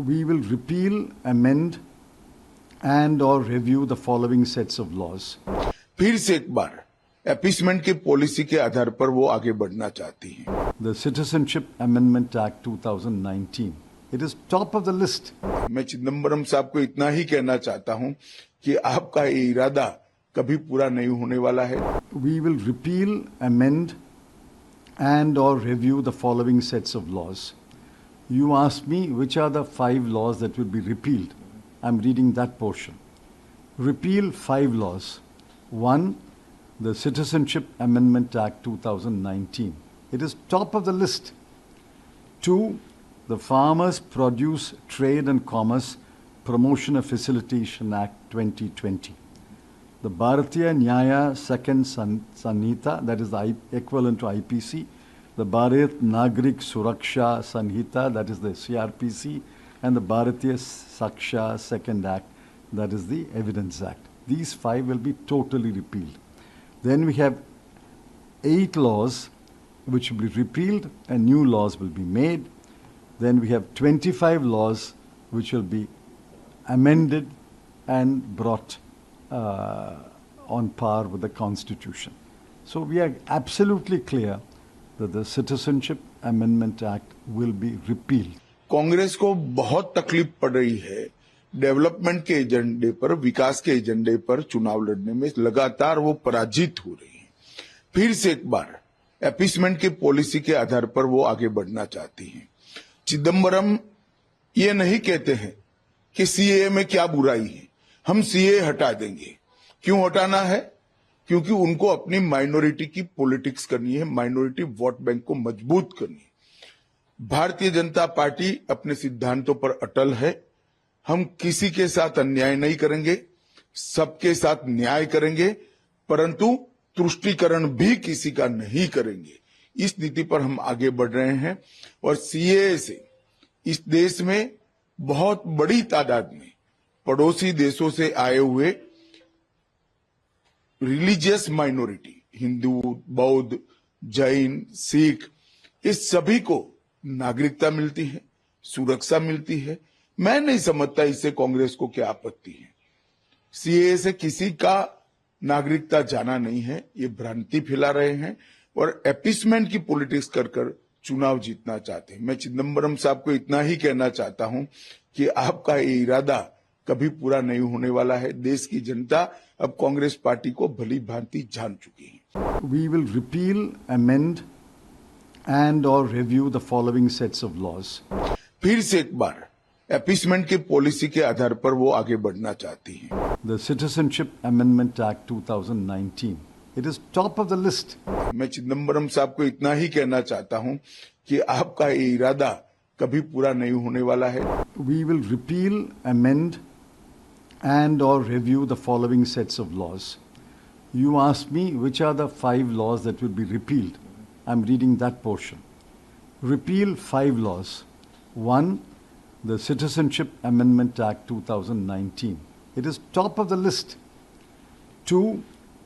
We will repeal, amend, and or review the following sets of laws. फिर से एक बार appeasement की policy के आधार पर वो आगे बढ़ना चाहती हैं। The Citizenship Amendment Act 2019. It is top of the list. मैं चिदम्बरम साहब को इतना ही कहना चाहता हूं कि आपका ये इरादा कभी पूरा नहीं होने वाला है। We will repeal, amend, and or review the following sets of laws. You asked me which are the 5 laws that will be repealed. I'm reading that portion. Repeal 5 laws. 1. The Citizenship Amendment Act 2019. It is top of the list. 2. The Farmers Produce Trade and Commerce Promotion and Facilitation Act 2020. The Bharatiya Nyaya Second Sanhita, that is the equivalent to IPC. The Bharat Nagrik Suraksha Sanhita, that is the CRPC. And the Bharatiya Saksha Second Act, that is the Evidence Act. These 5 will be totally repealed. Then we have 8 laws which will be repealed and new laws will be made. Then we have 25 laws which will be amended and brought on par with the Constitution. So we are absolutely clear that the Citizenship Amendment Act will be repealed. Congress को बहुत तकलीफ पड़ रही है development के एजेंडे पर, विकास के एजेंडे पर चुनाव लड़ने में लगातार वो पराजित हो रही है। फिर से एक बार अपीसमेंट की पॉलिसी के आधार पर वो आगे बढ़ना चाहती हैं। चिदम्बरम ये नहीं कहते हैं कि सीएए में क्या बुराई है, हम सीएए हटा देंगे। क्यों हटाना है? क्योंकि उनको अपनी माइनॉरिटी की पॉलिटिक्स करनी है, माइनॉरिटी वोट बैंक को मजबूत करनी है। भारतीय जनता पार्टी अपने सिद्धांतों पर अटल है। हम किसी के साथ अन्याय नहीं करेंगे, सबके साथ न्याय करेंगे, परंतु तुष्टीकरण भी किसी का नहीं करेंगे। इस नीति पर हम आगे बढ़ रहे हैं और सीएए से इस देश में बहुत बड़ी तादाद में पड़ोसी देशों से आए हुए रिलीजियस माइनॉरिटी, हिंदू, बौद्ध, जैन, सिख, इस सभी को नागरिकता मिलती है, सुरक्षा मिलती है। मैं नहीं समझता इससे कांग्रेस को क्या आपत्ति है। सीएए से किसी का नागरिकता जाना नहीं है, ये भ्रांति फैला रहे हैं और अपीसमेंट की पॉलिटिक्स कर कर चुनाव जीतना चाहते हैं। मैं चिदम्बरम साहब को इतना ही कहना चाहता हूं कि आपका ये इरादा कभी पूरा नहीं होने वाला है। देश की जनता अब कांग्रेस पार्टी को भली भांति जान चुकी है। We will repeal, amend, and or review the following sets of laws. फिर से एक बार अपीसमेंट की पॉलिसी के आधार पर वो आगे बढ़ना चाहती हैं। The Citizenship Amendment Act 2019. It is top of the list. मैं चिदम्बरम साहब को इतना ही कहना चाहता हूं कि आपका ये इरादा कभी पूरा नहीं होने वाला है। We will repeal, amend, and or review the following sets of laws. You asked me which are the 5 laws that will be repealed. I'm reading that portion. Repeal 5 laws. 1. The Citizenship Amendment Act 2019. It is top of the list. 2.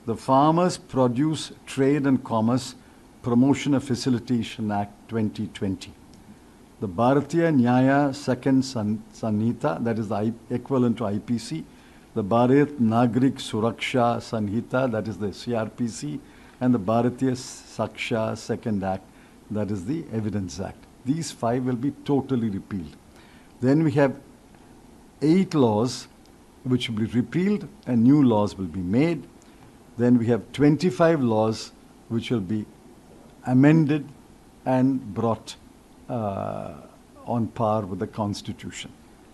The Farmers Produce Trade and Commerce Promotion and Facilitation Act 2020. The Bharatiya Nyaya Second Sanhita, that is the equivalent to IPC. The Bharat Nagrik Suraksha Sanhita, that is the CRPC. And the Bharatiya Saksha Second Act, that is the Evidence Act. These 5 will be totally repealed. Then we have 8 laws which will be repealed and new laws will be made. Then we have 25 laws which will be amended and brought on par with the Constitution.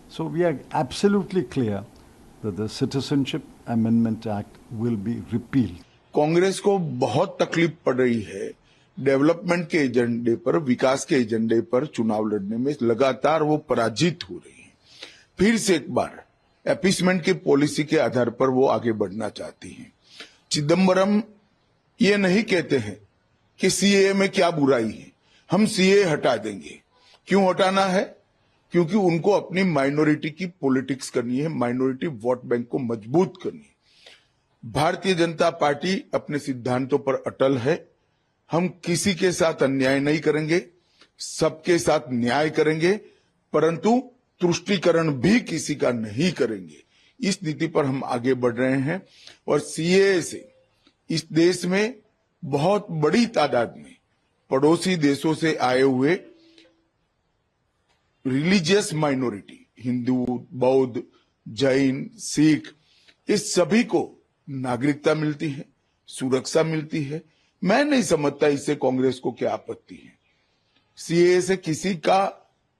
So we are absolutely clear that the Citizenship Amendment Act will be repealed. Congress को बहुत तकलीफ पड़ रही है development के एजेंडे पर, विकास के एजेंडे पर चुनाव लड़ने में लगातार वो पराजित हो रही है। फिर से एक बार अपीसमेंट की पॉलिसी के आधार पर वो आगे बढ़ना चाहती हैं। चिदम्बरम ये नहीं कहते हैं कि सीएए में क्या बुराई है, हम सीएए हटा देंगे। क्यों हटाना है? क्योंकि उनको अपनी माइनॉरिटी की पॉलिटिक्स करनी है, माइनॉरिटी वोट बैंक को मजबूत करनी है। भारतीय जनता पार्टी अपने सिद्धांतों पर अटल है। हम किसी के साथ अन्याय नहीं करेंगे, सबके साथ न्याय करेंगे, परंतु तुष्टीकरण भी किसी का नहीं करेंगे। इस नीति पर हम आगे बढ़ रहे हैं और सीएए से इस देश में बहुत बड़ी तादाद में पड़ोसी देशों से आए हुए रिलीजियस माइनॉरिटी, हिंदू, बौद्ध, जैन, सिख, इस सभी को नागरिकता मिलती है, सुरक्षा मिलती है। मैं नहीं समझता इससे कांग्रेस को क्या आपत्ति है। सीएए से किसी का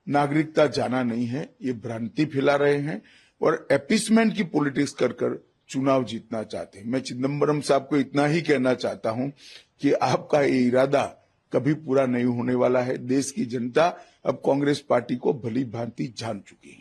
नागरिकता जाना नहीं है, ये भ्रांति फैला रहे हैं और एपीसमेंट की पॉलिटिक्स कर कर चुनाव जीतना चाहते हैं। मैं चिदम्बरम साहब को इतना ही कहना चाहता हूं कि आपका ये इरादा कभी पूरा नहीं होने वाला है। देश की जनता अब कांग्रेस पार्टी को भली भांति जान चुकी है।